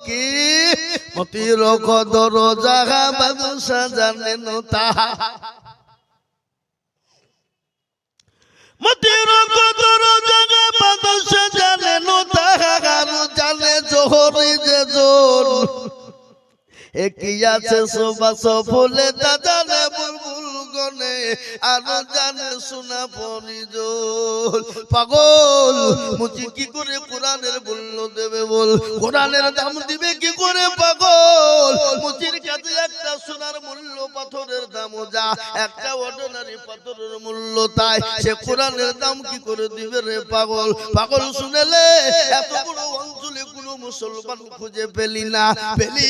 কি মতির কদর জাগা বাদশা জানেন তাহা মতির কদর জাগা বাদশা জানেন তাহা জানে জোহরি যে জোর একই আছে সুবাস ফুলে তা জানে বুলবুল গনে আর জানে সোনা পরিজল পাগল মুচি কি করে কোরআনের মূল্য দেবে বল কোরআনের দাম দিবে কি করে পাগল মুচির কাছে একটা সোনার মূল্য পাথরের দামও যা একটা অর্ডিনারি পাথরের মূল্য তাই সে কোরআনের দাম কি করে দিবে রে পাগল পাগল শুনেলে এত বড় অঞ্চলে কোনো মুসলমান খুঁজে পেলি না পেলি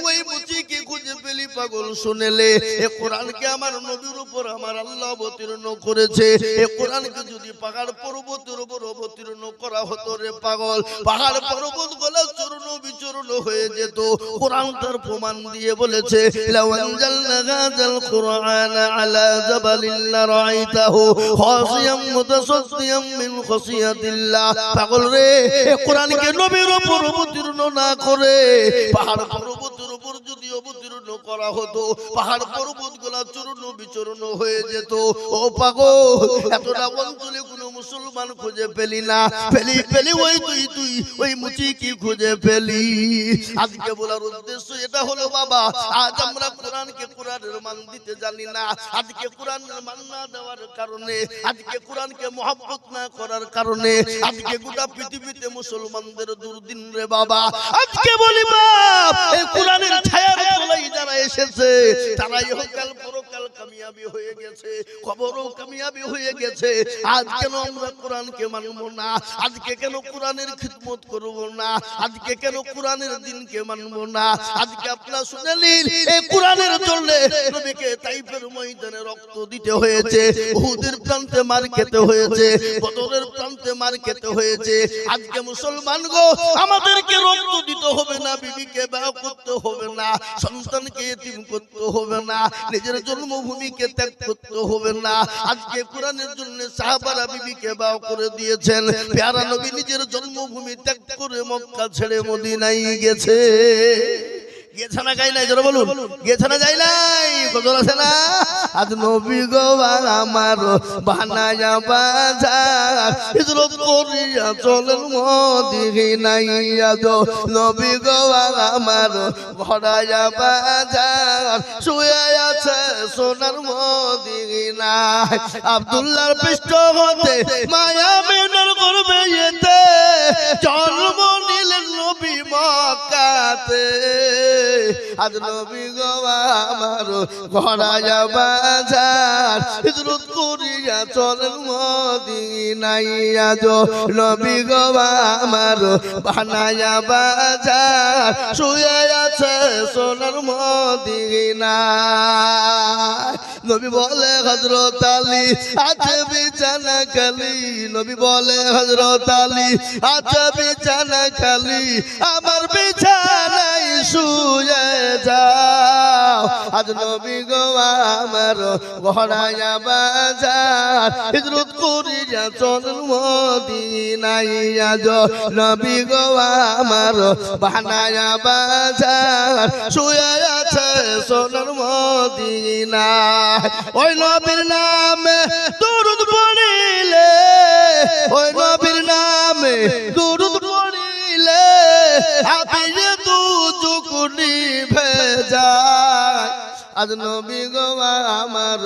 ওই মুচি কি খুঁজে পেলি পাগল শুনেলে এ কোরআনকে আমার নবীর উপর আমার আল্লাহ অবতীর্ণ করেছে এ কোরআনকে যদি পাহাড় পর্বতের উপর অবতীর্ণ করা হতো রে পাগল পাহাড় পর্বত গুলো চূর্ণ বিচূর্ণ হয়ে যেত কোরআন তার প্রমাণ দিয়ে বলেছে লাউ আনজালনা হাযাল কুরআন আলা জাবালিন লারাইতাহু খাশিয়াম মুতাসাদ্দিয়াম মিন খাশিয়াতিল্লাহ পাগল রে এ কোরআনকে নবীর উপর অবতীর্ণ না করে পাহাড় পর্বতের উপর যদি অবতীর্ণ করা হতো পাহাড় পর্বত গুলা চূর্ণ বিচূর্ণ হয়ে যেত ও পাগল এতটা অঞ্চলে কোনো মুসলমান খুঁজে পেলি না পেলি ওই তুই ওই মুচি কি খুঁজে পেলি আজকে বলার উদ্দেশ্য এটা হলো বাবা আজ আমরা কোরআনকে কোরআনের মান দিতে জানি না আজকে কোরআনের মান না দেওয়ার কারণে আজকে কোরআনকে মহব্বত না করার কারণে আজকে গোটা পৃথিবীতে মুসলমানদের দুর্দিন রে বাবা আজকে বলি বাপ এই কোরআনের ছায়ার তলায় যারা এসেছে তারা ইহকাল পরকাল কামিয়াবি হয়ে গেছে কবরও কামিয়াবি হয়ে গেছে আজ কেন আমরা কোরআনকে মানব না আজকে কেন কোরআনের খিদমত করব না আজকে কেন কোরআনের দিনকে মানব না আজকে আপনারা শুনলেন এই কোরআনের জন্য নবীকে তাইফের ময়দানে রক্ত দিতে হয়েছে উহুদের প্রান্তে মার খেতে হয়েছে বদরের প্রান্তে মার খেতে হয়েছে আজকে মুসলমান গো আমাদেরকে রক্ত দিতে হবে না বিবিকে বিবাহ করতে হবে না সন্তানকে এতিম করতে হবে না নিজের জন্মভূমিকে ত্যাগ করতে হবে না আজকে কোরআনের জন্য সাহাবারা বিবিকে বিবাহ করে দিয়েছেন প্যারা নবী নিজের জন্মভূমি ত্যাগ করে মক্কা ছেড়ে মদিনায় গেছে গেছে না গাই নাই জোরে বলুন গেছে না যাই নাই কজন আছে না আজ নবী গো আমার বানায়া বাজার হিজরত করিয়া চলেন মদিনায় আজ নবী গো আমার ঘড়ায়া বাজার শুয়ে আছে সোনার মদিনায় আব্দুল্লাহর পৃষ্ঠ হতে মায়া মেনার করবে এতে জন্ম নিলেন নবী মক্কাতে আজ নবী গো আমার ঘড়ায়া বাজার হিজরত করিয়া চলেন মদিনায় আজ নবী গো আমার বানায়া বাজার শুয়ে আছে সোনার মদিনায় নবী বলে হযরত আলী আছে বিছানা খালি নবী বলে হযরত আলী আছে বিছানা খালি আমার বিছানায় শুয়ে যাও আজ নবী গো আমার ঘড়ায়া বাজার হিজরত করিয়া চলেন মদিনায় আজ নবী গো আমার বানায়া বাজার শুয়ে আছে সোনার মদিনায় ওই নবীর নামে দরুদ পড়িলে ওই নবীর নামে দরুদ পড়িলে হাতে তু চুকুনি ভেজায় আজ নবী গো আমার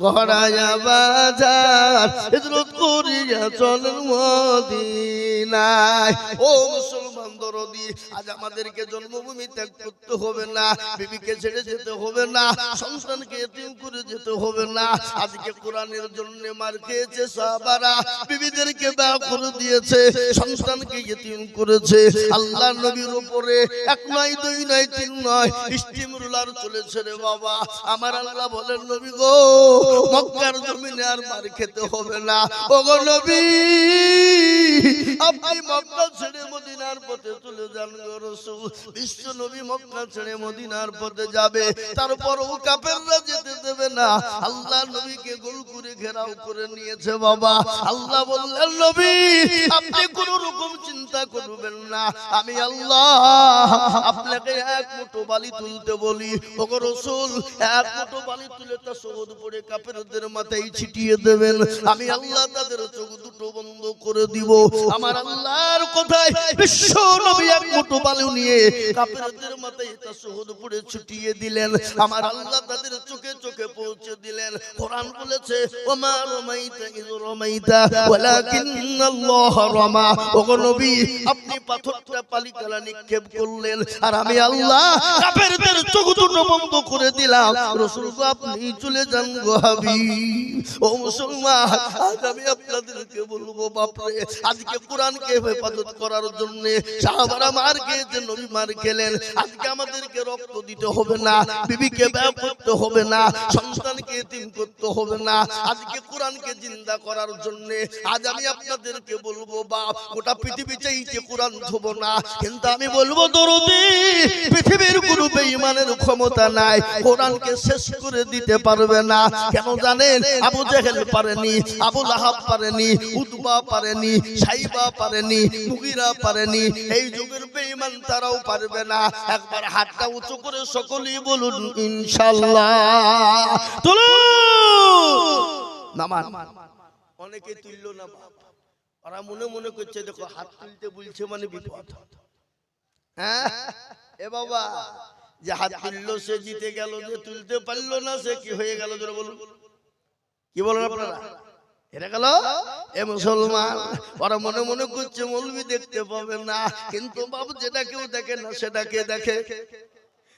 ঘড়ায়া বাজার হিজরত করিয়া চলেন মদিনায় ও মুসলমান দরদি আজ আমাদেরকে জন্মভূমি ত্যাগ করতে হবে না বিবিকে ছেড়ে যেতে হবে না সন্তানকে এতিম করে যেতে হবে না আজকে কোরআনের জন্য মার খেয়েছে সাহাবারা বিবিদেরকে বিবাহ করে দিয়েছে সন্তানকে এতিম করেছে আল্লাহ নবীর উপরে এক নয় দুই নয় তিন নয় স্টিম রুলার চলেছে রে বাবা আমার আল্লাহ বলেন নবী গো মক্কার জমিনে আর মার খেতে হবে না ওগো নবী আপনি মক্কা ছেড়ে মদিনার পথে চলে যান গো রাসূল। বিশ্ব নবী মক্কা ছেড়ে মদিনার পথে যাবে, তারপরও কাফেররা যেতে দেবে না। আল্লাহ নবীকে গোল করে ঘেরাও করে নিয়েছে বাবা। আল্লাহ বললেন নবী আপনি কোন রকম চিন্তা করবেন না, আমি আল্লাহ আপনাকে এক মুঠো বালি তুলতে বলি। ওগো রাসূল এক মুঠো বালি তুলে তা শহদ পড়ে কাফেরদের মাথায় ছিটিয়ে দেবেন, আমি আল্লাহ তাদের চোখ দুটো বন্ধ করে দিব। আমার আল্লাহর কথায় বিশ্ব নবী এক মুঠো বালি নিয়ে কাফেরদের মাথায় তা শহদ পড়ে ছিটিয়ে দিলেন। আমার আল্লাহ তাদের চোখে চোখে পৌঁছে দিলেন। কোরআন বলেছে ওমা রামাইতা ইয রামাইতা ওয়ালাকিন্নাল্লাহ রামা। ওগো নবী আপনি পাথরটা পালিকালা নিক্ষেপ করলেন আর আমি আল্লাহ কাফেরদের চোখ দুটো বন্ধ করে দিলাম। রাসূল গো আপনি চলে যান গো হাবিব। ও মুসলমান আজ আমি আপনাদেরকে বলবো বাপরে, আজকে কোরআনকে হেফাজত করার জন্য সাহাবারা মার খেয়েছে, নবী মার খেলেন। আজকে আমাদেরকে রক্ত দিতে হবে না, বিবিকে ব্যয় করতে হবে না, সন্তানকে এতিম করতে হবে না। আজকে কোরআনকে জিন্দা করার জন্য আজ আমি আপনাদেরকে বলবো বাপ, গোটা পৃথিবী চাইছে কোরআন ধোবো না, কিন্তু আমি বলবো দরদি পৃথিবীর কোনো বেঈমানের ক্ষমতা নাই কোরআনকে শেষ করে দিতে পারবে না। কেন জানেন? আবু জেহেল পারেনি, আবু লাহাব পারেনি, উতবা পারেনি, সাইবা পারেনি, মুগিরা পারেনি। এই যুগের বেঈমান তারাও পারবে না। একবার হাতটা উঁচু করে সকলেই বলুন ইনশাআল্লাহ। তুলুন নামান। অনেকে তুললো না বাপ, ওরা মনে মনে করছে দেখো হাত তুলতে বলছে মানে বিপদ। হ্যাঁ এ বাবা, যে হাত তুললো সে জিতে গেল, যে তুলতে পারলো না সে কি হয়ে গেল? জোরে বলুন, কি বলেন আপনারা? এটা গেল এ মুসলমান। ওরা মনে মনে করছে মৌলবি দেখতে পাবে না, কিন্তু বাবু যেটা কেউ দেখে না সেটাকে দেখে,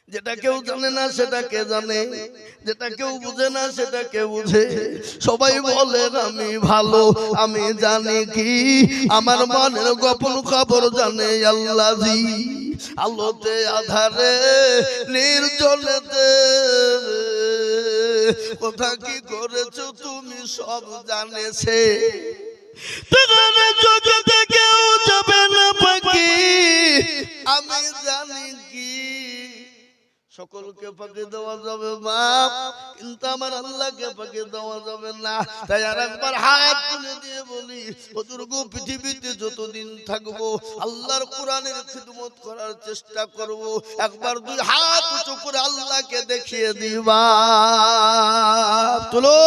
যেটা কেউ জানে না সেটাকে জানে, যেটা কেউ বুঝে না সেটাকে বুঝে। সবাই বলেন আমি ভালো, আমি জানি কি আমার মনের গোপন খবর জানে আল্লাহ জি। আলোতে আধারে নির্জনেতে কোথা কি করেছো তুমি সব জানেছে। চোখে কেউ যাবে না পাখি, আমি জানি কি সকলকে ফাঁকি দেওয়া যাবে বাপ, কিন্তু আমার আল্লাহকে ফাঁকি দেওয়া যাবে না। তাই আর একবার হাত তুলে দিয়ে বলি হুজুর গো, পৃথিবীতে যতদিন থাকবো আল্লাহর কোরআনের খিদমত করার চেষ্টা করব। একবার দুই হাত উঁচু করে আল্লাহকে দেখিয়ে দিবা। চলো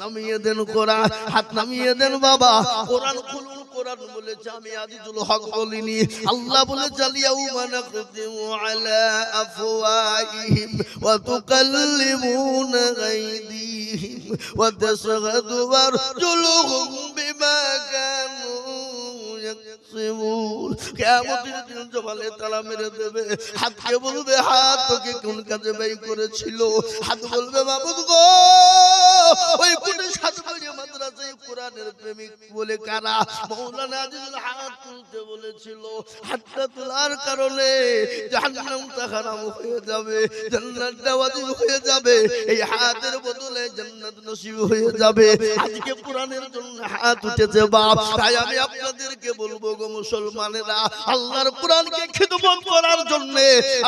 নামিয়ে দেন কোরআন, হাত নামিয়ে দেন বাবা। কোরআন খুলুন। কোরআন বলেছে আমি আজিজুল হক বলিনি। আল্লাহ বলেছে আলিয়াউমা নাখতিমু আলা আফওয়াহিহিম ওয়া তুকাল্লিমুনা আইদিহিম ওয়া তাশহাদু আরজুলুহুম বিমা কানু ইয়াকসিবুন। কিয়ামতের দিন জবালে তালা মেরে দেবে। হাতকে বলবে হাত তোকে কোন কাজে ব্যয় করেছিল? হাত বলবে মাবুদ গো, ওই কোটি সাতবাড়িয়া মাদ্রাসায় কোরআনের প্রেমিক বলে কারা মাওলানা আজিজুল হাত তুলতে বলেছিল। হাতটা তোলার কারণে জাহান্নামটা হারাম হয়ে যাবে, জান্নাতটা ওয়াজিব হয়ে যাবে। এই হাতের বদলে জান্নাত নসিব হয়ে যাবে। আজকে কোরআনের জন্য হাত উঠেছে বাপ। তাই আমি আপনাদেরকে বলবো গো মুসলমানেরা, আল্লাহর কোরআনকে খিদমত করার জন্য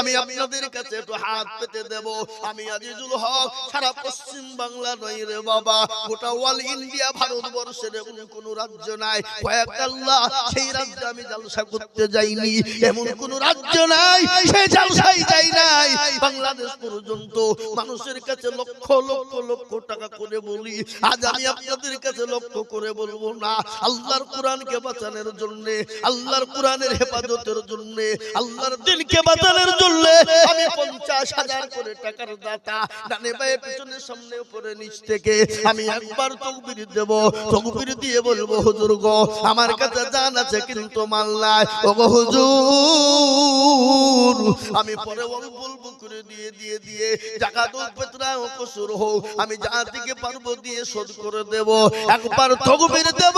আমি আপনাদের কাছে একটু হাত পেতে দেব। আমি আজিজুল হক সারা পশ্চিম বাংলা নয় রে বাবা, গোটা অল ইন্ডিয়া ভারতবর্ষের এমন কোন রাজ্য নাই কয়েক আল্লাহ সেই রাজ্যে আমি জলসা করতে যাইনি, এমন কোন রাজ্য নাই সেই জলসাই যাই নাই। বাংলাদেশ পর্যন্ত মানুষের কাছে লক্ষ লক্ষ লক্ষ টাকা করে বলি, আজ আমি আপনাদের কাছে লক্ষ করে বলবো না। আল্লাহর কোরআনকে বাঁচানোর জন্য, আল্লাহর কোরআনের হেফাজতের জন্য, আল্লাহর দ্বীনকে বাঁচানোর জন্য আমি 50,000 করে টাকার দাতা, ডানে বায়ে পিছনে সামনে উপরে নিচ থেকে আমি একবার তাকবীর দেব। তাকবীর দিয়ে বলবো হুজুর গো, আমার কাছে জান আছে কিন্তু মাল নাই। ওগো হুজুর আমি পরে অল্প অল্প করে দিয়ে দিয়ে দিয়ে জাকাত ও ফিতরা ও কসুর হোক আমি যা থেকে পারবো দিয়ে শোধ করে দেব। একবার তাকবীর দেব,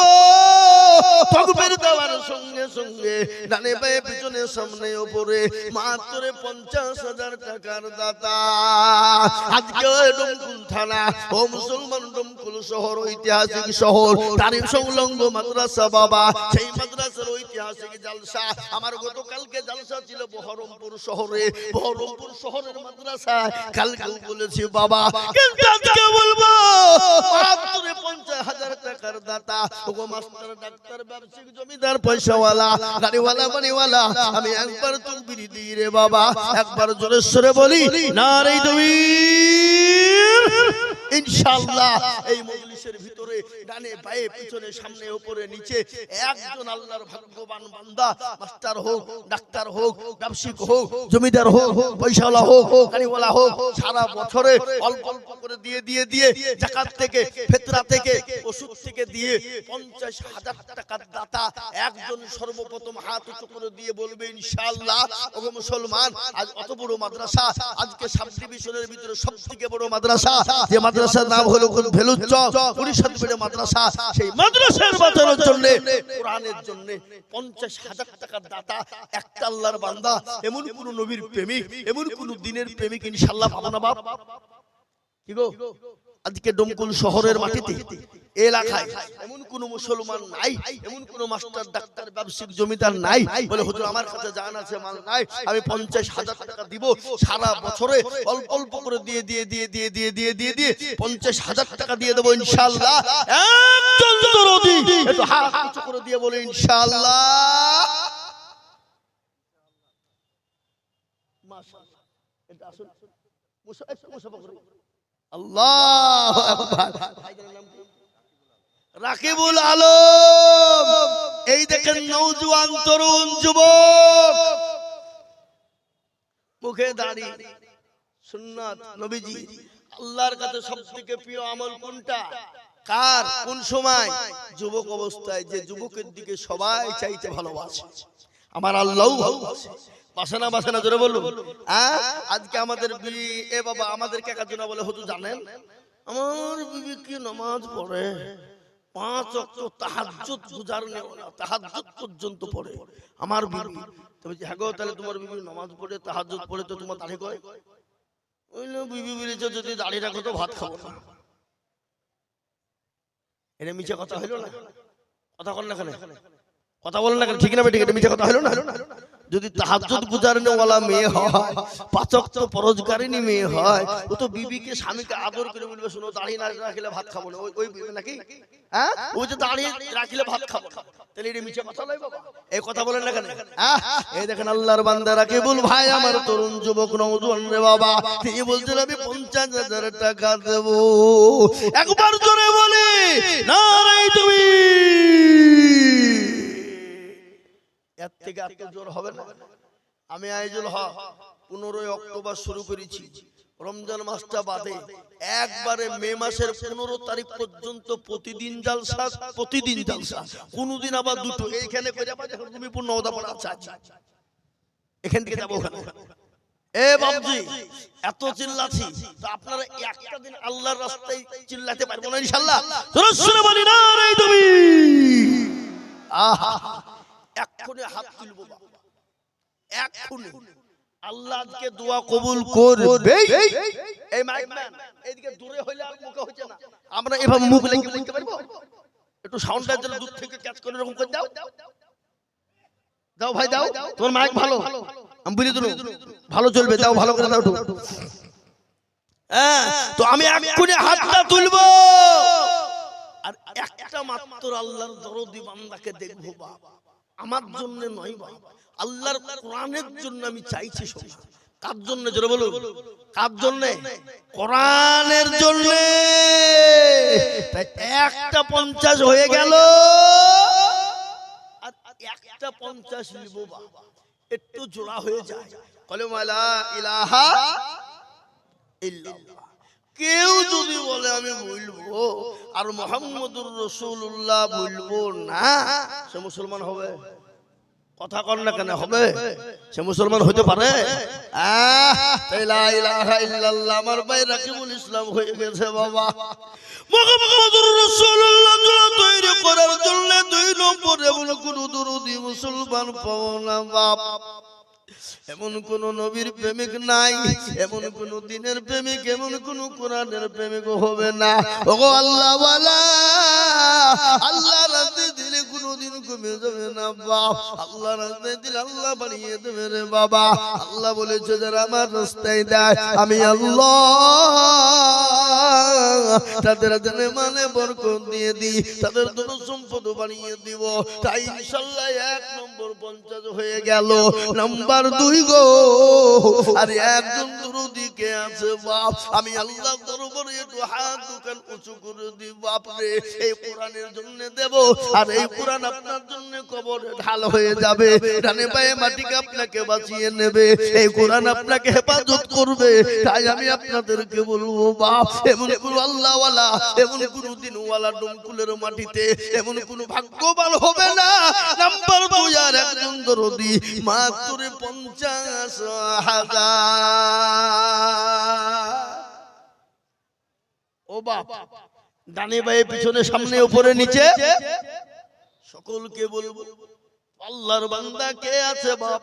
তাকবীর দেওয়ার সঙ্গে সঙ্গে ডানে বায়ে পিছনে সামনে উপরে মাত্র 50,000 টাকার দাতা। আজকে ডোমকুল থানা ও মুসলমান ডোমকুল শহর ঐতিহাসিক শহর তারিফ সংলগ্ন মাদ্রাসা বাবা, সেই মাদ্রাসার ঐতিহাসিক জালসা। আমার গতকালকে জালসা ছিল বহরমপুর শহরে, বহরমপুর শহরের মাদ্রাসা। কালকেও বলেছি বাবা, কিন্তু আজকে বলবো মাত্র 50,000 টাকার দাতা। ওগো মাস্টার, ডাক্তার, ব্যবসায়িক, জমিদার, পয়সাওয়ালা, গাড়িওয়ালা, বাড়িওয়ালা, আমি একবার তাকবীর দিই রে বাবা, একবার জোরে সরে বলি নারে তাকবীর। ইনশাআল্লাহ এই মজলিসের ভিতরে ডানে বায়ে পিছনে সামনে উপরে নিচে একজন আল্লাহর ভাগ্যবান বান্দা, মাস্টার হোক, ডাক্তার হোক, ব্যবসায়িক হোক, জমিদার হোক, পয়সাওয়ালা হোক, গাড়িওয়ালা হোক, সারা বছরে অল্প অল্প করে দিয়ে দিয়ে দিয়ে যাকাত থেকে, ফিতরা থেকে, ওষুধ থেকে দিয়ে 50,000 টাকার দাতা একজন সর্বপ্রথম হাত উঁচু করে দিয়ে বলবে ইনশাআল্লাহ। ওগো মুসলমান, আজ অত বড় মাদ্রাসা, আজকে সাব ডিভিশনের ভিতরে সবথেকে বড় মাদ্রাসা, যে মাদ্রাসার নাম হলো ভেলুচক পরিষদপীঠে মাদ্রাসা, সেই মাদ্রাসার বাঁচানোর জন্য, কোরআনের জন্য 50,000 টাকার দাতা একটা আল্লাহর বান্দা। এমন কোন নবীর প্রেমিক, এমন কোন দিনের প্রেমিক ইনশাআল্লাহ পাবো না বাপ? কি গো, আজকে ডোমকুল শহরের মাটিতে এলাকায় এমন কোন মুসলমান নাই, এমন কোন মাস্টার, ডাক্তার, ব্যবসায়িক, জমিদার নাই বলে হুজুর আমার কাছে জান আছে, মাল নাই, আমি 50,000 টাকা দিব, সারা বছরে অল্প অল্প করে দিয়ে দিয়ে দিয়ে দিয়ে দিয়ে দিয়ে দিয়ে দিয়ে 50,000 টাকা দিয়ে দেবো ইনশাআল্লাহ। একজন দরদি একটু হাত উঁচু করে দিয়ে বলে ইনশাআল্লাহ। মাশাআল্লাহ, এটা আসুন মুসাফা করে। আল্লাহু আকবার। রাকিবুল আলম, এই দেখেন নওজোয়ান তরুণ যুবক, মুখে দাড়ি, সুন্নাত নবীজি। আল্লাহর কাছে সবথেকে প্রিয় আমল কোনটা? কার? কোন সময়? যুবক অবস্থায়। যে যুবকের দিকে সবাই চাইতে ভালোবাসে, আমার আল্লাহও ভালোবাসে। বাসনা বাসনা জোরে বলুন। আজকে আমাদের বিবি, এ বাবা, আমাদেরকে একজন বলে হুজুর জানেন আমার বিবি কি নামাজ পড়ে, 5 ওয়াক্ত তাহাজ্জুদ গুজারনে ওয়ালা, তাহাজ্জুদ পর্যন্ত পড়ে আমার বিবি। তবে হ্যাঁ গো, তাহলে তোমার বিবি নামাজ পড়ে, তাহাজ্জুদ পড়ে, তো তোমার দাড়ি কয়? ওইলো বিবি বলেছে যদি দাড়ি রাখো তো ভাত খাবো না। এটা মিছে কথা হইলো না? কথা বল না কেন? কথা বল না কেন? ঠিক না বেঠিক? এটা মিছে কথা হইলো না? যদি তাহাজ্জুদ গুজারনে ওয়ালা মেয়ে হয়, 5 ওয়াক্ত পরজগারিনী মেয়ে হয়, ও তো বিবিকে, স্বামীকে আদর করে বলবে শোনো দাড়ি না রাখলে ভাত খাবো না। ওই বিবি নাকি? হ্যাঁ, ও যে দাড়ি রাখলে ভাত খাবো না, তাহলে এটা মিছে কথা নয় বাবা? এই কথা বলেন না কেন? এই দেখেন আল্লাহর বান্দা রাকিবুল ভাই, আমার তরুণ যুবক নওজোয়ান রে বাবা, তিনি বলছেন আমি 50,000 টাকা দেব। একবার জোরে বলি নারে তাকবীর। এর থেকে এত জোর হবে না? আমি আইজুল হক 15 অক্টোবর শুরু করেছি, রমজান মাসটা বাদে একবারে মে মাসের 15 তারিখ পর্যন্ত প্রতিদিন জালসা, প্রতিদিন জালসা, কোনদিন আবার দুটো। এইখানে কইরা বাজে রুমিপুর নওদাপাড়া আছে, এখান থেকে যাবো ওখানে। এ বাবজি, এত চিল্লাছি তো আপনারা একটা দিন আল্লাহর রাস্তায় চিল্লাতে পারবো না ইনশাআল্লাহ? জোরে বলি না রে তুমি। আহা, এক্ষুনি হাত তুলবো বাবা, এক্ষুনি। আল্লাহ আজকে দোয়া কবুল করবে। এই মাইকম্যান এইদিকে দূরে হইলে আর মুখে হচ্ছে না, আমরা এভাবে মুখ লেগে বলতে পারবো? একটু সাউন্ডটা যেন দূর থেকে ক্যাচ করে এরকম করে দাও। দাও ভাই দাও, তোমার মাইক ভালো, আমি বুঝে দিলাম ভালো চলবে, দাও ভালো করে দাও। হ্যাঁ, তো আমি এক্ষুনি হাতটা তুলবো, আর একটা মাত্র আল্লাহর দরদি বান্দাকে দেখবো বাবা। আমার জন্য নয় বাবা, আল্লাহর কোরআনের জন্য আমি চাইছি। শোনা কার জন্য? জোরে বলুন, কার জন্য? কোরআনের জন্য। তাই একটা 50 হয়ে গেল, আর একটা 50 নিব বাবা, একটু জোড়া হয়ে যায়। কালেমা লা ইলাহা ইল্লাল্লাহ। কেউ যদি বলে আমি বলবো আর মুহাম্মদুর রাসূলুল্লাহ বলবো না, সে মুসলমান হবে? কথা কর না কেন হবে? সে মুসলমান হতে পারে? লা ইলাহা ইল্লাল্লাহ আমার ভাই রাকিবুল ইসলাম হয়ে গেছে বাবা। মুহাম্মদুর রাসূলুল্লাহ তৈরি করার জন্য 2 নম্বর এমন কোন দরুদি মুসলমান পাও না বাপ। এমন কোন নবীর প্রেমিক নাই, এমন কোন দিনের প্রেমিক, এমন কোন কোরআনের প্রেমিক হবে না। ওগো আল্লাহ ওয়ালা, আল্লাহ রাস্তায় দিলে কোনদিন কমে যাবে না বাপ। আল্লাহ রাস্তায় দিলে আল্লাহ বাড়িয়ে দেবে রে বাবা। আল্লাহ বলেছে যারা আমার রাস্তায় দেয় আমি আল্লাহ তাদের জানে মানে বরকত দিয়ে দিই, তাদের ধন সম্পদ বাড়িয়ে দিব। তাই ইনশাআল্লাহ 1 নম্বর 50 হয়ে গেল। নাম্বার 2 গো, আর একজন দরুদি কে আছে বাপ? আমি আল্লাহ দরবারে একটু হাত দুখান উঁচু করে দিব বাপ রে। এই কোরআনের জন্য দেব, আর এই কোরআন আপনার জন্য কবরে ঢাল হয়ে যাবে। ডানে পায়ে মাটিকে আপনাকে বাঁচিয়ে নেবে, এই কোরআন আপনাকে হেফাজত করবে। তাই আমি আপনাদেরকে বলবো বাপ, এমন কোন আল্লাহওয়ালা, এমন কোন দিনওয়ালা ডমকুলের মাটিতে এমন কোন ভাগ্যবান হবে না। নাম্বার 2 আর একজন দরদি মাত্র 50,000। ও বাপ, ডানে বায়ে পিছনে সামনে উপরে নিচে সকলকে বলবো আল্লাহর বান্দা কে আছে বাপ?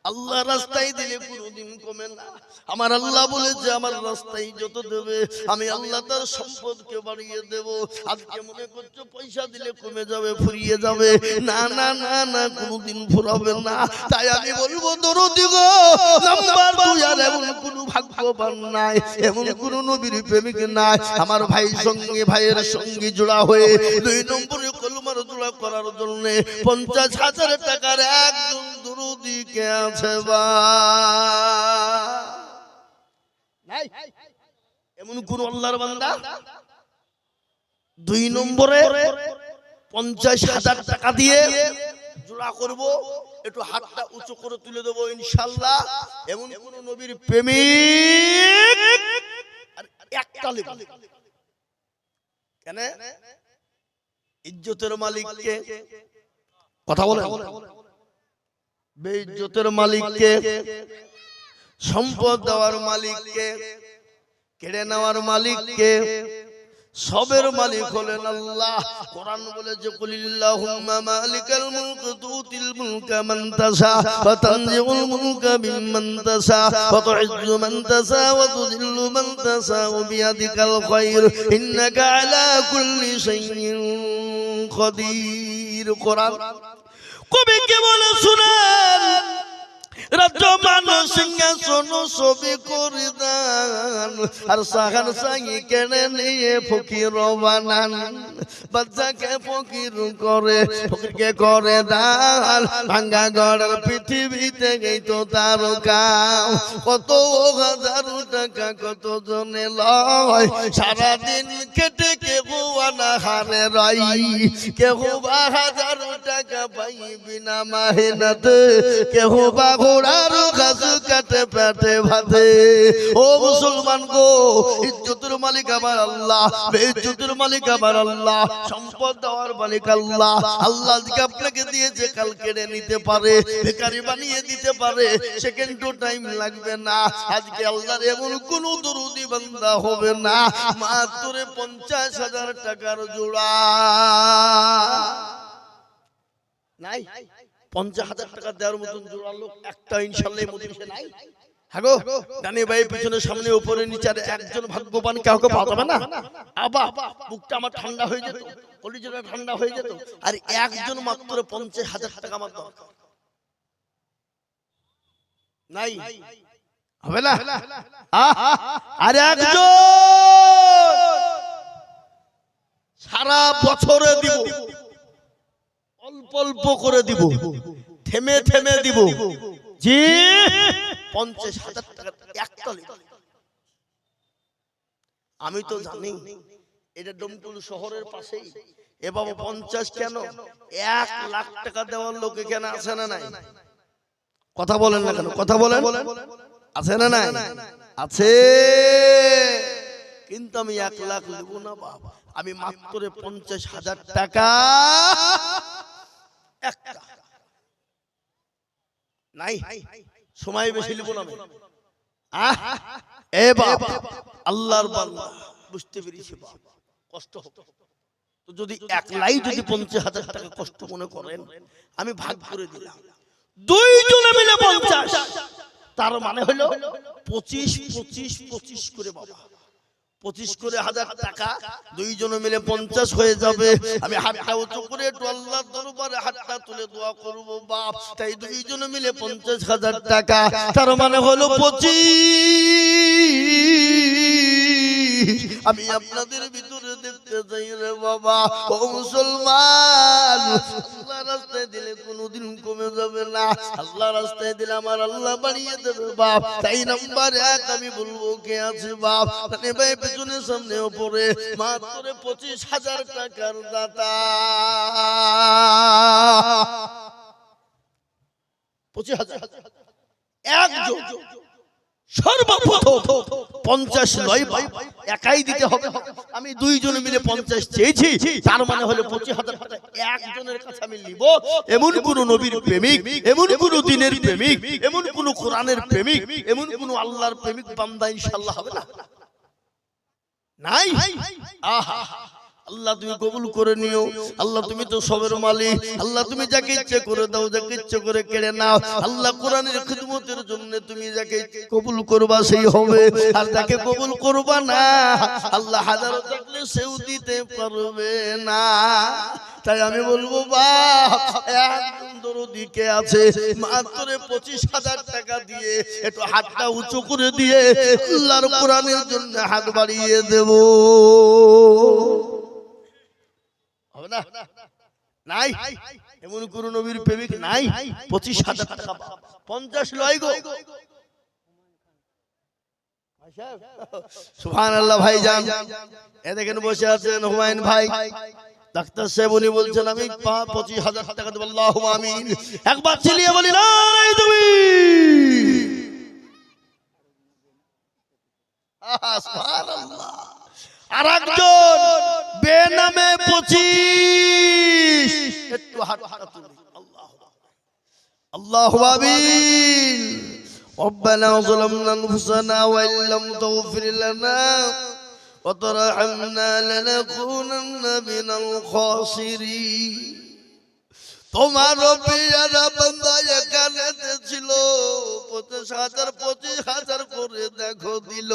আল্লাহ রাস্তায় দিলে কোনদিন কমে না। আমার আল্লাহ বলেছে আমার রাস্তায় যত দেবে আমি আল্লাহ তার সম্পদকে বাড়িয়ে দেব। আজকে মনে করছো পয়সা দিলে কমে যাবে, ফুরিয়ে যাবে, না না না না, কোনদিন ফুরাবে না। তাই আমি বলবো দরদি গো, নাম্বার 2 আর এমন কোন ভাগ্যবান নাই, এমন কোন নবীর প্রেমিক নাই আমার ভাই সঙ্গে ভাইয়ের সঙ্গে জোড়া হয়ে 2 নম্বরে কলমার জোড়া করার জন্য 50,000 টাকার একজন দরদি কে আছে বা নাই? এমন কোন আল্লাহর বান্দা 2 নম্বরে 50,000 টাকা দিয়ে জোড়া করব, একটু হাতটা উঁচু করে তুলে দেবো ইনশাআল্লাহ। এমন কোন নবীর প্রেমিক আর একটা লিখ কেন? ইজ্জতের মালিককে কথা বলে, বেইজ্জতের মালিককে, সম্পদ দেওয়ার মালিককে, কেড়ে নেওয়ার মালিককে, সবের মালিক হলেন আল্লাহ। কোরআন বলেছে কুলিল্লাহুম্মা মালিকাল মুলক তুতিল মুলকা মান তাশা ওয়া তানজিউল মুলকা মিম্মান তাশা ওয়া তুইজ্জু মান তাশা ওয়া তুযিল্লু মান তাশা বিয়াদিকাল খায়র ইন্নাকা আলা কুল্লি শাইইন কাদির। কোরআন কবি কে বলে শুনেন, রাজ্য মানুষ সিংহাসন সবই করে দান, আর সাহান সাহি কেড়ে নিয়ে ফকির বানান। বাচ্চাকে ফকির করে, ফকিরকে করে দান, ভাঙ্গা গড়ের পৃথিবীতে গেই তো তার কাম। কত হাজার টাকা কত জনে লয়, সারাদিন কেটে কেউ আনাহারে রই, কেউ বা 1000 টাকা পাই বিনা মেহনতে, কেউ বা ঘোড়ার ঘাস কাটে পেটে ভাতে। ও মুসলমান গো, ইজ্জতের মালিক আমার আল্লাহ, বেইজ্জতের মালিক আমার আল্লাহ, সম্পদ দেওয়ার মালিক আল্লাহ। আল্লাহ আজকে আপনাকে দিয়েছে, কাল কেড়ে নিতে পারে, ভিখারি বানিয়ে দিতে পারে, সেকেন্ডও টাইম লাগবে না। আজকে আল্লাহর এমন কোন দরুদি বান্দা হবে না মাত্র 50,000 টাকার জোড়া নাই। 50,000 টাকা দেওয়ার মতন জোড়া লোক একটা ইনশাআল্লাহ মজলিসে নাই। হাগো ডানে বায়ে পিছনে সামনে উপরে নিচে একজন ভাগ্যবান কাউকে পাওয়া যাবে না? আবা বুকটা আমার ঠান্ডা হয়ে যেত, কলিজাটা ঠান্ডা হয়ে যেত। আর একজন মাত্র 50,000 টাকা আমার দরকার নাই, হবে না? আর একজন সারা বছরে দিব, অল্প অল্প করে দিব, থেমে থেমে দিব, জি 50,000 টাকা একটা লিখ। আমি তো জানি এটা ডমকুল শহরের পাশেই। এ বাবা 50 কেন, 1 লাখ টাকা দেওয়ার লোক এখানে আছে না নাই? কথা বলেন না কেন? কথা বলেন, আছে না নাই? আছে। কিন্তু আমি 1 লাখ দেব না বাবা, আমি মাত্র 50,000 টাকা একটা নাই, সময় বেশি লিব না। এ বাবা, আল্লাহর বান্দা, বুঝতে পেরেছি বাবা, কষ্ট হবে তো যদি একলাই যদি 50,000 টাকা কষ্ট মনে করেন, আমি ভাগ করে দিলাম, দুইজনে মিলে 50, তার মানে হলো 25 25 25 করে বাবা, 25 করে 1000 টাকা, দুইজনে মিলে 50 হয়ে যাবে। আমি হাতটা উঁচু করে একটু আল্লাহর দরবারে হাতটা তুলে দোয়া করব বাপ, তাই দুইজনে মিলে 50,000 টাকা, তার মানে হলো 25। আমি আপনাদের ভিতরে দেখতে চাই রে বাবা, ও মুসলমান, আল্লাহ রাস্তায় দিলে কোনোদিন কমে যাবে না, আল্লাহ রাস্তায় দিলে আমার আল্লাহ বাড়িয়ে দেবে বাপ। তাই নাম্বার 1 আমি বলবো কে আছে বাপ, মানে ভাই পেছনে সামনে ওপরে মাত্র 25,000 টাকার দাতা, 25,000 একজন সর্বপ্রথম 50 নয় বাপ, একাই দিতে হবে। আমি দুইজনে মিলে 50 চেয়েছি, তার মানে হলো 25,000 টাকা একজনের কাছে আমি নিব। এমন কোন নবীর প্রেমিক, এমন কোন দিনের প্রেমিক, এমন কোন কোরআনের প্রেমিক, এমন কোন আল্লাহর প্রেমিক বান্দা ইনশাআল্লাহ হবে না? নাই। আহা, আল্লাহ তুমি কবুল করে নিও। আল্লাহ তুমি তো সবের মালিক, আল্লাহ তুমি যাকে ইচ্ছে করে দাও, যাকে ইচ্ছে করে কেড়ে নাও। আল্লাহ কোরআনের খিদমতের জন্য তুমি যাকে কবুল করবা সেই হবে, আর যাকে কবুল করবা না আল্লাহ হাজারো থাকলে সেও দিতে পারবে না। তাই আমি বলবো বাপ, একজন দরদি কে আছে, মাত্র 25,000 টাকা দিয়ে একটু হাতটা উঁচু করে দিয়ে আল্লাহর কোরআনের জন্য হাত বাড়িয়ে দেব, হবে না? নাই, এমন কোন নবীর প্রেমিক নাই 25,000 টাকা 50 লয় গো। সুবহানাল্লাহ ভাইজান, এ দেখেন বসে আছেন হুমায়ুন ভাই, ডাক্তার সাহেব, উনি বলছেন আমি 25,000 টাকা দেব। আল্লাহুম্মা আমিন। একবার চিল্লিয়ে বলি নাই তুমি। সুবহানাল্লাহ। আরেকজন বেনামে 25, একটু হাতটা তুলি। আল্লাহুম্মা আমিন। ربنا ظلمنا انفسنا وان لم تغفر لنا وترحمنا لنكونن من الخاسرين। তোমার প্রিয়রা বান্দা এখানে ছিল 50,000 25,000 করে দেখো দিল,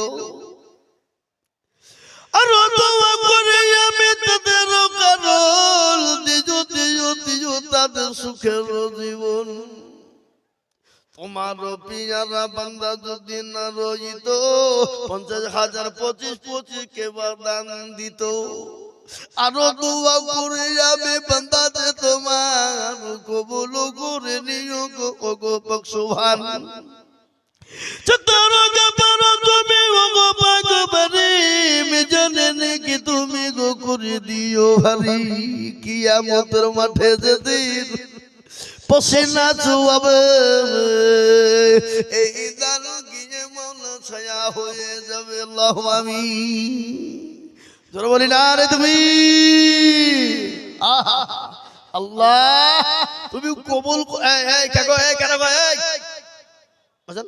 আর দোয়া করে আমি তাদের কারণ দিও দিও দিও তাদের সুখের জীবন। তোমার পিয়ারা বান্দা যদি না রইত 50,000 25 কে দান দিত, আরো দোয়া করে আমি বান্দা যে তোমার কবুল করে নিও গো পাক সুবহান। তুমি গো করে দিও ভারি, কিয়ামতের মাঠে যেদিন পসিনা চুয়াবে, এই দান গিয়ে মন ছায়া হয়ে যাবে। আল্লাহুম্মা আমিন। জোরে বলি না রে তুমি। আহা, আল্লাহ তুমি কবুল। এই কাকো, এই কেন গো, এই বসেন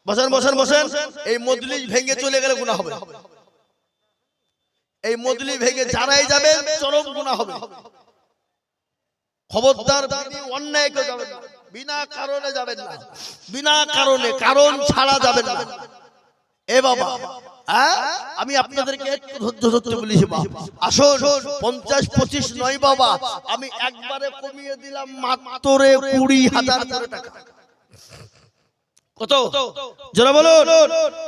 বসেন বসেন বসেন। এই মজলিস ভেঙে চলে গেলে গুনাহ হবে, এই মজলিস ভেঙে যারাই যাবেন চরম গুনাহ হবে। খবরদার, অন্যায় কেউ যাবেন না, বিনা কারণে যাবেন না, বিনা কারণে, কারণ ছাড়া যাবেন না। এ বাবা, আমি আপনাদেরকে একটু ধৈর্য ধরতে বলেছি বাবা। আসুন, 50-25 নয় বাবা, আমি একবারে কমিয়ে দিলাম মাত্র 20,000 টাকা। কত যারা বলুন?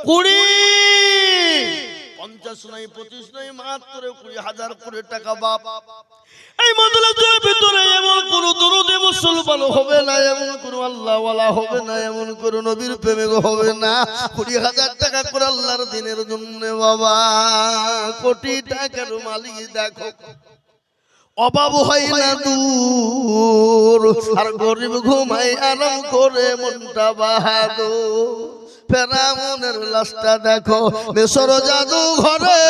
20। 50 নয় 25 নয়, মাত্র 20,000 করে টাকা বাপ। এই মাদ্রাসার ভিতরে এমন কোন দরদে মুসলমান হবে না, এমন কোন আল্লাহওয়ালা হবে না, এমন কোন নবীর প্রেমিক হবে না। 20,000 টাকা করে আল্লাহর দ্বীনের জন্য বাবা, কোটি টাকার মালিক দেখো, অভাব হয় না দূর, আর গরিব ঘুমায় আরাম করে মনটা বাহাদুর। ফেরাউনের লাশটা দেখো মিশর জাদু ঘরে,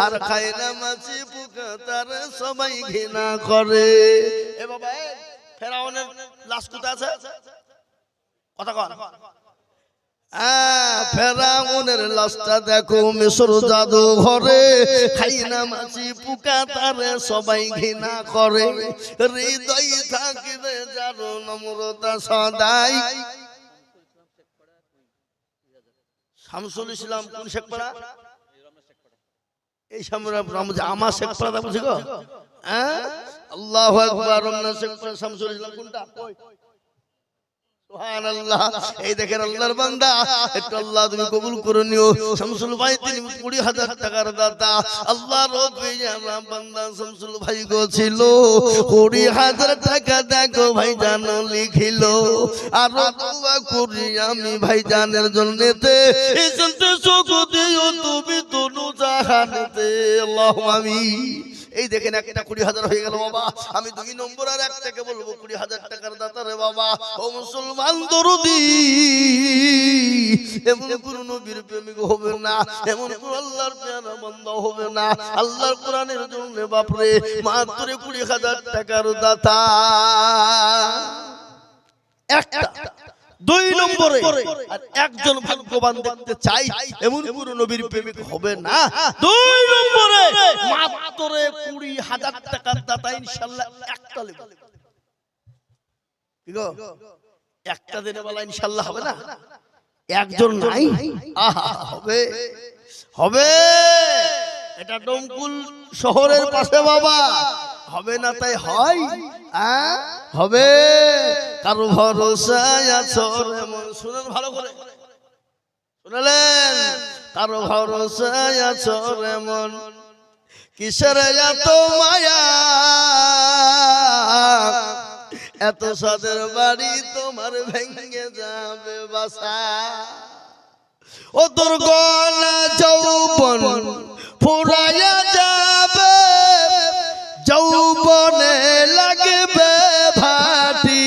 আর খায় না মাছি পোকা তার সবাই ঘৃণা করে। এ বাবা, ফেরাউনের লাশ কোথায় আছে? কথা কন। ফেরাউনের লাশটা দেখো মিশর জাদু ঘরে, খাইনা মাছি পোকা তারে সবাই ঘৃণা করে, হৃদয় থাকিবে যার নম্রতা সদাই। শামসুল ইসলাম কোন শেখপাড়া? এই আমার শেখপাড়া বলছি গো। আল্লাহু আকবার। রমনা শেখপাড়া শামসুল ইসলাম কোনটা? সুবহানাল্লাহ। এই দেখেন আল্লাহর বান্দা, একটু আল্লাহ তুমি কবুল করে নিও। শামসুল ভাই তিনি 20,000 টাকার দাতা। আল্লাহর আমার বান্দা শামসুল ভাই গো ছিল 20,000 টাকা দেখো ভাই জান লিখিল। আর দোয়া করি আমি ভাই জানের জন্যতে, এই জন্যে চোখ দিও তুমি দুনু জাহানেতে। আল্লাহুম্মা আমিন। এই দেখেন একটা 20,000 হয়ে গেল বাবা। আমি 2 নম্বর আর একটাকে বলবো 20,000 টাকার দাতা রে বাবা। ও মুসলমান দরদি, এমন কোন নবীর প্রেমিক হবে না, এমন কোন আল্লাহর পেয়ারা বান্দা হবে না আল্লাহর কোরআনের জন্য বাপরে মাত্র 20,000 টাকার দাতা। একটা 2 নম্বরে আর একজন ভাগ্যবান দেখতে চাই, এমন কোন নবীর প্রেমিক হবে না। 2 নম্বরে মাত্র 20,000 টাকার দাতা ইনশাআল্লাহ একটা নেব। কি গো, একটা দিনে বলা ইনশাআল্লাহ হবে না? একজন নাই, আহা হবে হবে। এটা ডমকুল শহরের পাশে বাবা, হবে না তাই হয়? হবে। কারো ভরসায় আছো এমন, শুনেন ভালো করে শুনলেন, কারো ভরসায় আছো এমন, কিসের এত মায়া, এত সাদের বাড়ি তোমার ভেঙে যাবে বাসা। ও তোর গলা যৌবন ফুরাইয়া যাবে, যৌবনে লাগবে ভাটি,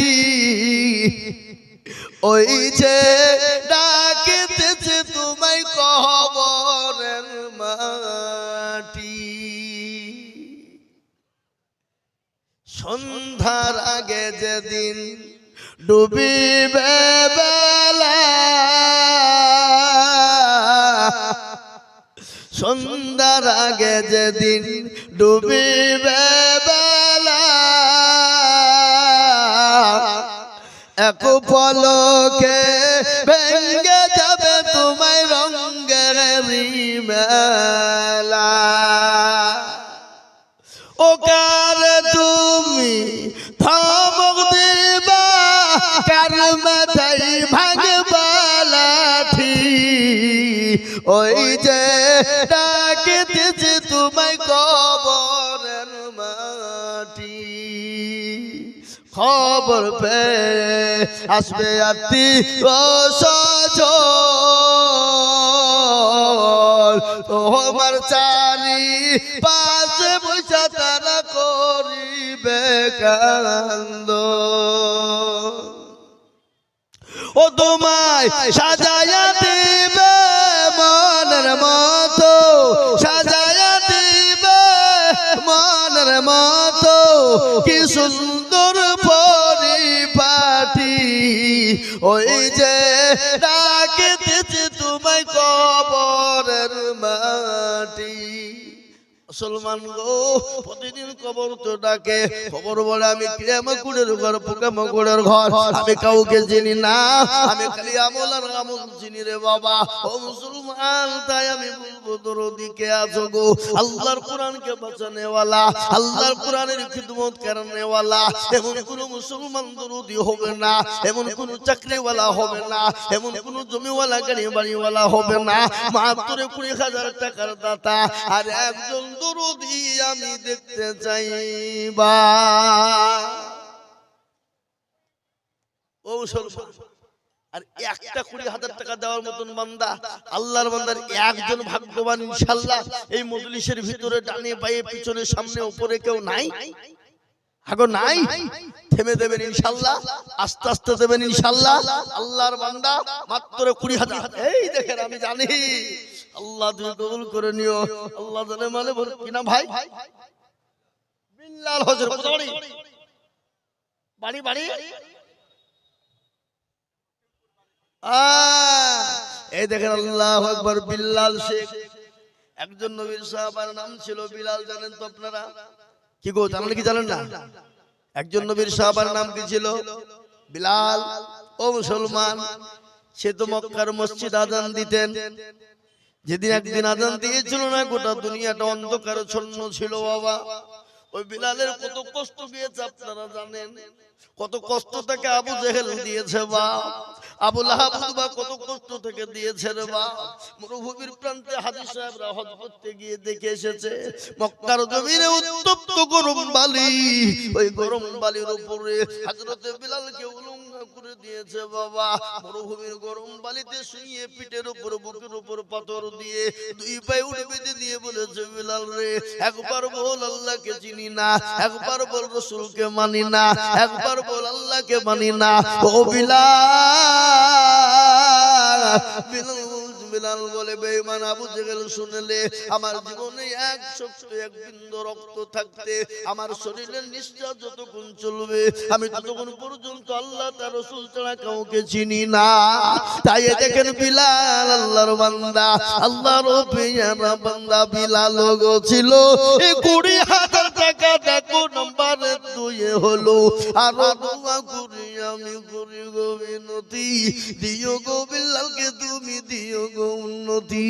ওই যে ডাকিতেছে তোমায় কবরের মাটি। সন্ধ্যার আগে যেদিন ডুবিবে বেলা, সন্ধ্যার আগে যেদিন ডুবিবে বেলা, এক পলকে ভেঙে যাবে তোমায় রঙের মেলা। ও কার তুমি ধমক দিবা, কার মাথায় ভাঙবা লাঠি, ওই যে ডাকিতেছে তোমায় কবরের মাটি। খবর পেয়ে আসবে আত্মীয়-স্বজন, তোমার চারি পাশে বসে তারা করিবে কান্দ। ও তোমায় সাজায়া দিবে মনের মতো, সাজায়া দিবে মনের মতো, কি সুন্দর পরিপাটি, ওই যে ডাকিতেছে তোমায় কবরের মাটি। মুসলমান গো, প্রতিদিন কবর তো ডাকে, খবর বলে আমি কিয়ামতের ঘর, পোকামাকড়ের ঘর, আমি কাউকে চিনি না, আমি খালি আমল আর আমল চিনি রে বাবা। ও মুসলমান, তাই আমি বলবো দরদি কে আছো গো, আল্লাহর কোরআনকে বাঁচানে ওয়ালা, আল্লাহর কোরআনের খিদমত করনে ওয়ালা, এমন কোন মুসলমান দরদি হবে না, এমন কোন চাকরিওয়ালা হবে না, এমন কোন জমিওয়ালা গাড়ি বাড়িওয়ালা হবে না, মাত্র 20,000 টাকার দাতা আর একজন দরদি আমি দেখতে চাইবা। ও মুসলমান, আর একটা 20,000 টাকা দেওয়ার মতন বান্দা, আল্লাহর বান্দার একজন ভাগ্যবান ইনশাআল্লাহ এই মজলিসের ভিতরে ডানে বাঁয়ে পিছনে সামনে উপরে কেউ নাই? আগো নাই? থেমে দেবেন ইনশাআল্লাহ, আস্তে আস্তে দেবেন ইনশাআল্লাহ। আল্লাহর বান্দা মাত্র 20,000। এই দেখেন আমি জানি আল্লাহ তুমি কবুল করে নিও। আল্লাহ জানে মানে বল কিনা ভাই? বিল্লাল হজর কোথায়? বাড়ি বাড়ি এই দেখেন আল্লাহু আকবার। বিল্লাল শেখ একজন নবীর সাহাবার নাম ছিল বিলাল। জানেন তো আপনারা? কি গো, জানেন কি জানেন না? একজন নবীর সাহাবার নাম কি ছিল? বিলাল। ও মুসলমান, সে তো মক্কার মসজিদ আজান দিতেন। যেদিন একদিন আজান দিয়েছিল না, গোটা দুনিয়াটা অন্ধকারাচ্ছন্ন ছিল বাবা। ওই বিলালের কত কষ্ট দিয়েছে আপনারা জানেন? কত কষ্ট থেকে আবু জেহেল দিয়েছে বা আবু লাহাব বা কত কষ্ট থেকে দিয়েছে রে বা। মরুভূমির প্রান্তে হাজী সাহেবরা হজ করতে গিয়ে দেখে এসেছে মক্কার জমিনে উত্তপ্ত গরম বালি। ওই গরম বালির উপরে হযরতে বিলালকে উলঙ্গ করে দিয়েছে বাবা। মরুভূমির গরম বালিতে শুইয়ে পিঠের উপর বুকের উপর পাথর দিয়ে দুই পায়ে উঠে বেঁধে দিয়ে বলেছে, বিলাল রে, একবার বল আল্লাহকে চিনি না, একবার বল রাসূলকে মানি না, একবার বল আল্লাহকে মানি না। ও বিলাল, বিলাল বলে, বেঈমান আবু জেহেল শুনলে আমার জীবনে এক শক্ত এক বিন্দু রক্ত থাকতে আমার শরীরের নিঃশ্বাস যতক্ষণ চলবে আমি ততক্ষণ পর্যন্ত আল্লাহ তার রাসূল ছাড়া কাউকে চিনি না। তাই দেখেন বিলাল আল্লাহর বান্দা, আল্লাহর পেয়ারা বান্দা বিলাল গো ছিল। 20,000 টাকা দেখো নম্বরে 2 হলো। আর দোয়া করি আমি করি গো বিনতি, দিও গো বিলালকে তুমি দিও গো উন্নতি।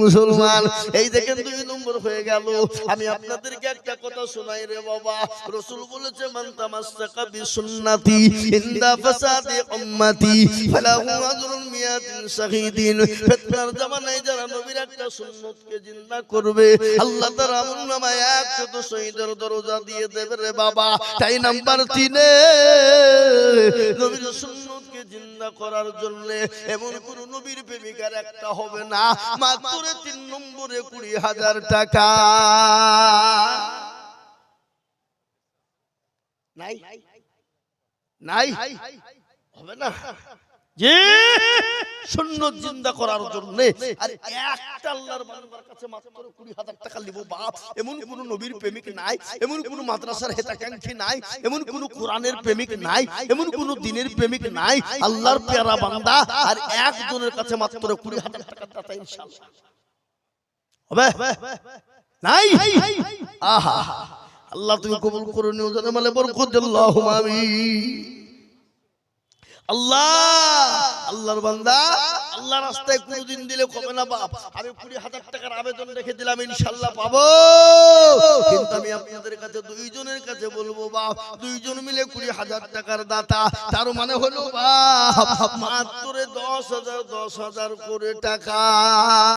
মুসলমান, এই দেখেন 2 নম্বর হয়ে গেল। আমি আপনাদেরকে একটা কথা শোনাই রে বাবা। রাসূল বলেছে, মান তামাসসাকা বিসুন্নতি ইনদা ফাসাদি উম্মতি ফালাহু আজরুন মিয়াতিন শাহীদিন। ফিতনার জামানায় যারা নবীর একটা সুন্নতকে জিন্দা করবে আল্লাহ তার আমলনামায় 100 শহীদের দরজা দিয়ে দেবে রে বাবা। তাই নাম্বার 3 নবীর সুন্নতকে জিন্দা করার জন্য এমন কোন নবীর প্রেমিকার একটা হবে না, মাত্র 3 নম্বরে 20,000 টাকা। নাই নাই হবে না যে সুন্নত জিন্দা করার জন্য। আর একটা আল্লাহর বান্দার কাছে মাত্র 20,000 টাকা নিব বাপ, এমন কোন নবীর প্রেমিক নাই, এমন কোন মাদ্রাসার হেতাকাঙ্ক্ষী নাই, এমন কোন কোরআনের প্রেমিক নাই, এমন কোন দ্বীনের প্রেমিক নাই, আল্লাহর প্যারা বান্দা। আর একজনের কাছে মাত্র 20,000 টাকা দাতা ইনশাআল্লাহ হবে নাই? আহা, আল্লাহ তুমি কবুল করে নিও, জানে মানে বরকত আল্লাহুম্মা আমিন। আল্লাহ, আল্লাহর বান্দা আল্লাহ রাস্তায় কোনদিন দিলে কবে না বাপ। আমি 20,000 টাকার আবেদন রেখে দিলাম, ইনশাআল্লাহ পাবো। কিন্তু আমি আপনাদের কাছে 2 জনের কাছে বলবো বাপ, 2 জন মিলে 20,000 টাকার দাতা। তার মানে হলো বাপ মাত্র 10,000 করে টাকা।